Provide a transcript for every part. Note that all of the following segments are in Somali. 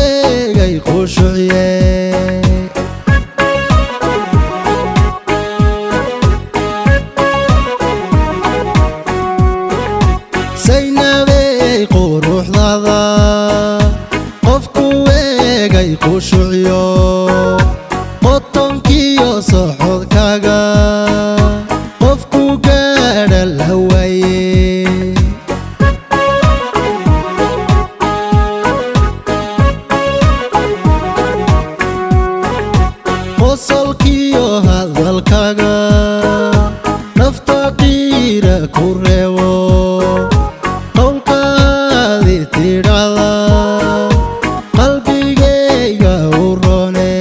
weegay khushuuciyey Zaynabey quruxdaada qofku weegay khushuuciyo qotonkiyo socodkaaga qofku gaadha la waaye qosolkiyo hadalkaaga nafta qiira ku reebo qowlkaadi tidhahda qalbigayga u roone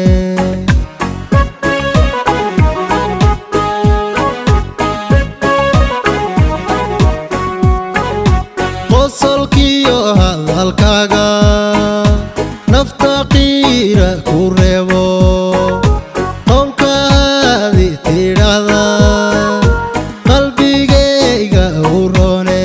qosolkiyo hadalkaaga nafta qiira ku reebo qowlkaadi tidhahda qalbigayga u roone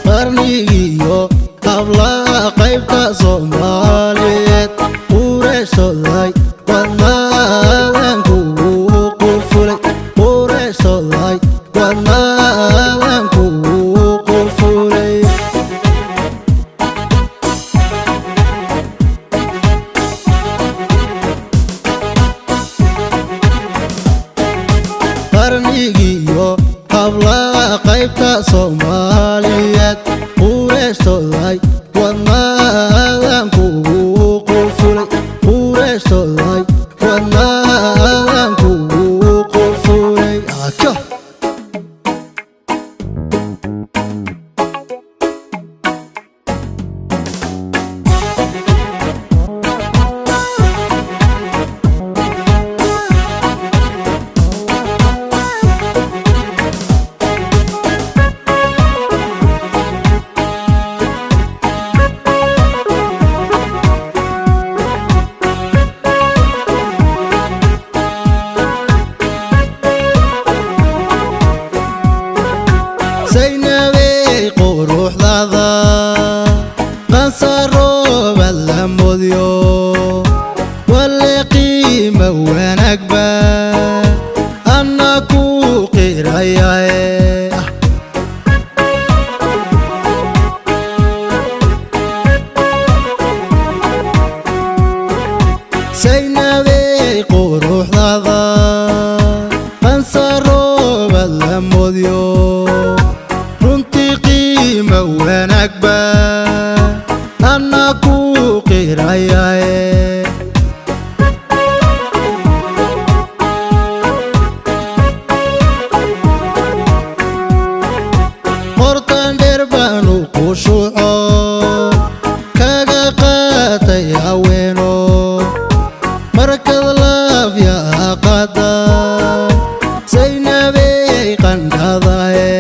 qarnigiyo hablaha qaybta Soomaaliyeed qureyshoday wadnaadan kugu qulfulay qureyshoday wadnaadan kugu qulfulay qarnigiyo hablaha qaybta Soomaaliyeed qureyshoday wadnaadan kugu qulfulay qureyshoday wadnaadan kugu qulfulay Zaynabey quruxdaada qansarooba la moodyo wale qiima wanaagba anna ku qirayaye Zaynabey quruxdaada qansarooba la moodyo runtii qiima wanaagba anna ku qirayaye qortan dheer baanu khushuuco kaga qaatay haweeno markad laafya qaada Zaynabey qandhadaye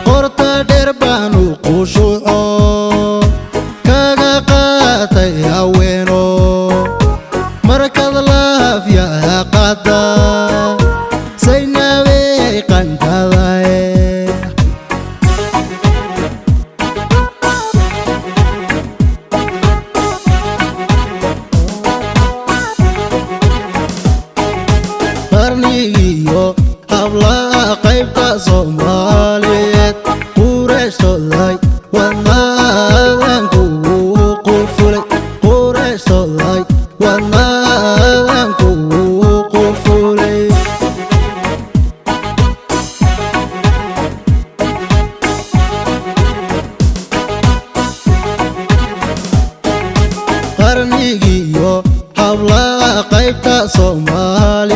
qorta dheer baanu khushuuco kaga qaatay haweeno markad laafya qaada Zaynabey qandhadaye qarnigiyo hablaha qaybta Soomaaliyeed qureyshoday wadnaadan kugu qulfulay qureyshoday wadnaadan kugu qulfulay qarnigiyo hablaha qaybta Soomaaliyeed